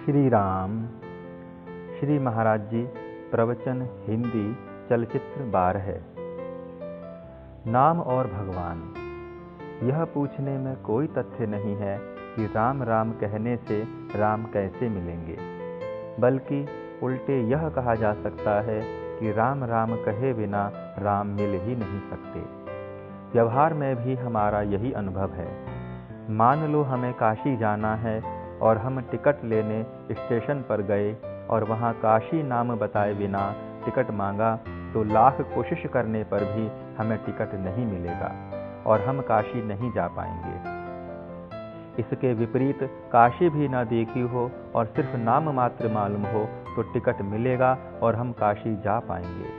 श्री राम। श्री महाराज जी प्रवचन हिंदी चलचित्र 12 है। नाम और भगवान। यह पूछने में कोई तथ्य नहीं है कि राम राम कहने से राम कैसे मिलेंगे, बल्कि उल्टे यह कहा जा सकता है कि राम राम कहे बिना राम मिल ही नहीं सकते। व्यवहार में भी हमारा यही अनुभव है। मान लो हमें काशी जाना है और हम टिकट लेने स्टेशन पर गए और वहाँ काशी नाम बताए बिना टिकट मांगा तो लाख कोशिश करने पर भी हमें टिकट नहीं मिलेगा और हम काशी नहीं जा पाएंगे। इसके विपरीत काशी भी न देखी हो और सिर्फ नाम मात्र मालूम हो तो टिकट मिलेगा और हम काशी जा पाएंगे।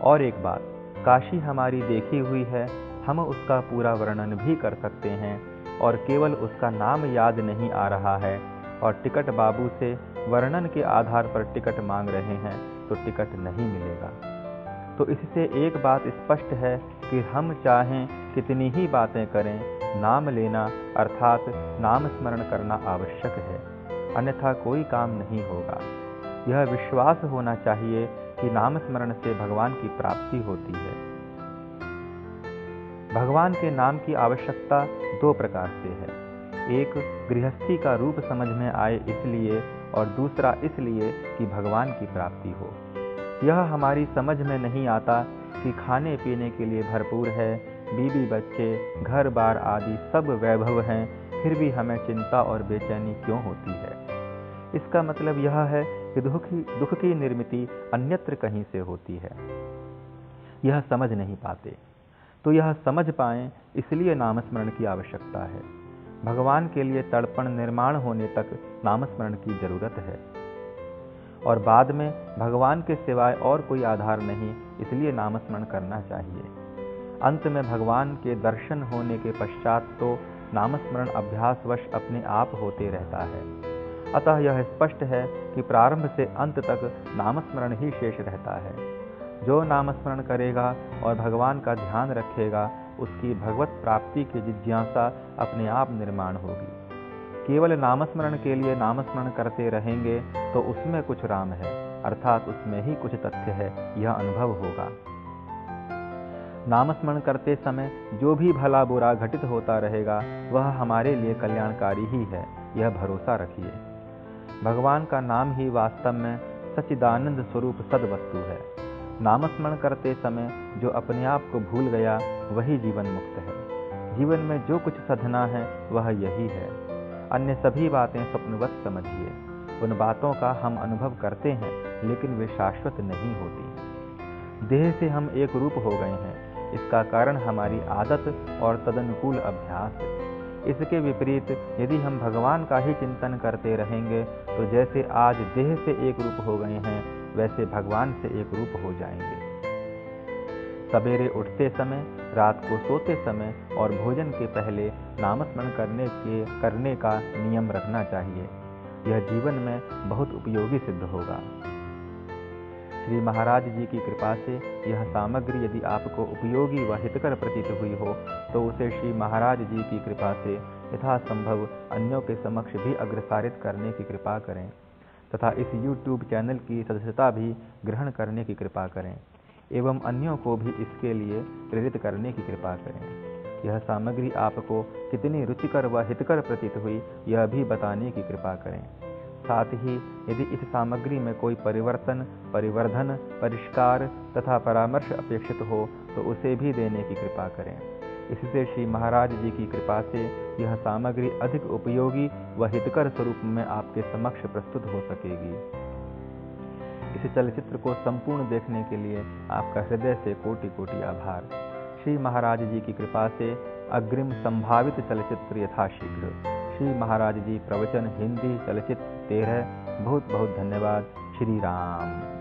और एक बात, काशी हमारी देखी हुई है, हम उसका पूरा वर्णन भी कर सकते हैं और केवल उसका नाम याद नहीं आ रहा है और टिकट बाबू से वर्णन के आधार पर टिकट मांग रहे हैं तो टिकट नहीं मिलेगा। तो इससे एक बात स्पष्ट है कि हम चाहें कितनी ही बातें करें, नाम लेना अर्थात नाम स्मरण करना आवश्यक है, अन्यथा कोई काम नहीं होगा। यह विश्वास होना चाहिए कि नाम स्मरण से भगवान की प्राप्ति होती है। भगवान के नाम की आवश्यकता दो प्रकार से है। एक, गृहस्थी का रूप समझ में आए इसलिए, और दूसरा इसलिए कि भगवान की प्राप्ति हो। यह हमारी समझ में नहीं आता कि खाने पीने के लिए भरपूर है, बीवी बच्चे घर बार आदि सब वैभव हैं, फिर भी हमें चिंता और बेचैनी क्यों होती है। इसका मतलब यह है कि दुख की निर्मिति अन्यत्र कहीं से होती है। यह समझ नहीं पाते। तो यह समझ पाएं इसलिए नामस्मरण की आवश्यकता है। भगवान के लिए तड़पण निर्माण होने तक नामस्मरण की जरूरत है और बाद में भगवान के सिवाय और कोई आधार नहीं, इसलिए नामस्मरण करना चाहिए। अंत में भगवान के दर्शन होने के पश्चात तो नामस्मरण अभ्यासवश अपने आप होते रहता है। अतः यह स्पष्ट है कि प्रारंभ से अंत तक नामस्मरण ही शेष रहता है। जो नामस्मरण करेगा और भगवान का ध्यान रखेगा, उसकी भगवत प्राप्ति की जिज्ञासा अपने आप निर्माण होगी। केवल नामस्मरण के लिए नामस्मरण करते रहेंगे तो उसमें कुछ राम है, अर्थात उसमें ही कुछ तथ्य है, यह अनुभव होगा। नामस्मरण करते समय जो भी भला बुरा घटित होता रहेगा वह हमारे लिए कल्याणकारी ही है, यह भरोसा रखिए। भगवान का नाम ही वास्तव में सच्चिदानंद स्वरूप सद्वस्तु है। नामस्मरण करते समय जो अपने आप को भूल गया वही जीवन मुक्त है। जीवन में जो कुछ साधना है वह यही है। अन्य सभी बातें स्वप्नवत समझिए। उन बातों का हम अनुभव करते हैं लेकिन वे शाश्वत नहीं होती। देह से हम एक रूप हो गए हैं, इसका कारण हमारी आदत और तदनुकूल अभ्यास है। इसके विपरीत यदि हम भगवान का ही चिंतन करते रहेंगे तो जैसे आज देह से एक रूप हो गए हैं वैसे भगवान से एक रूप हो जाएंगे। सवेरे उठते समय, रात को सोते समय और भोजन के पहले नामस्मरण करने का नियम रखना चाहिए। यह जीवन में बहुत उपयोगी सिद्ध होगा। श्री महाराज जी की कृपा से यह सामग्री यदि आपको उपयोगी व हितकर प्रतीत हुई हो तो उसे श्री महाराज जी की कृपा से यथासंभव अन्यों के समक्ष भी अग्रसारित करने की कृपा करें तथा इस YouTube चैनल की सदस्यता भी ग्रहण करने की कृपा करें एवं अन्यों को भी इसके लिए प्रेरित करने की कृपा करें। यह सामग्री आपको कितनी रुचिकर व हितकर प्रतीत हुई यह भी बताने की कृपा करें। साथ ही यदि इस सामग्री में कोई परिवर्तन, परिवर्धन, परिष्कार तथा परामर्श अपेक्षित हो तो उसे भी देने की कृपा करें। इससे श्री महाराज जी की कृपा से यह सामग्री अधिक उपयोगी व हितकर स्वरूप में आपके समक्ष प्रस्तुत हो सकेगी। इस चलचित्र को संपूर्ण देखने के लिए आपका हृदय से कोटि कोटि आभार। श्री महाराज जी की कृपा से अग्रिम संभावित चलचित्र यथाशीघ्र। श्री महाराज जी प्रवचन हिंदी चलचित्र 13। बहुत बहुत धन्यवाद। श्री राम।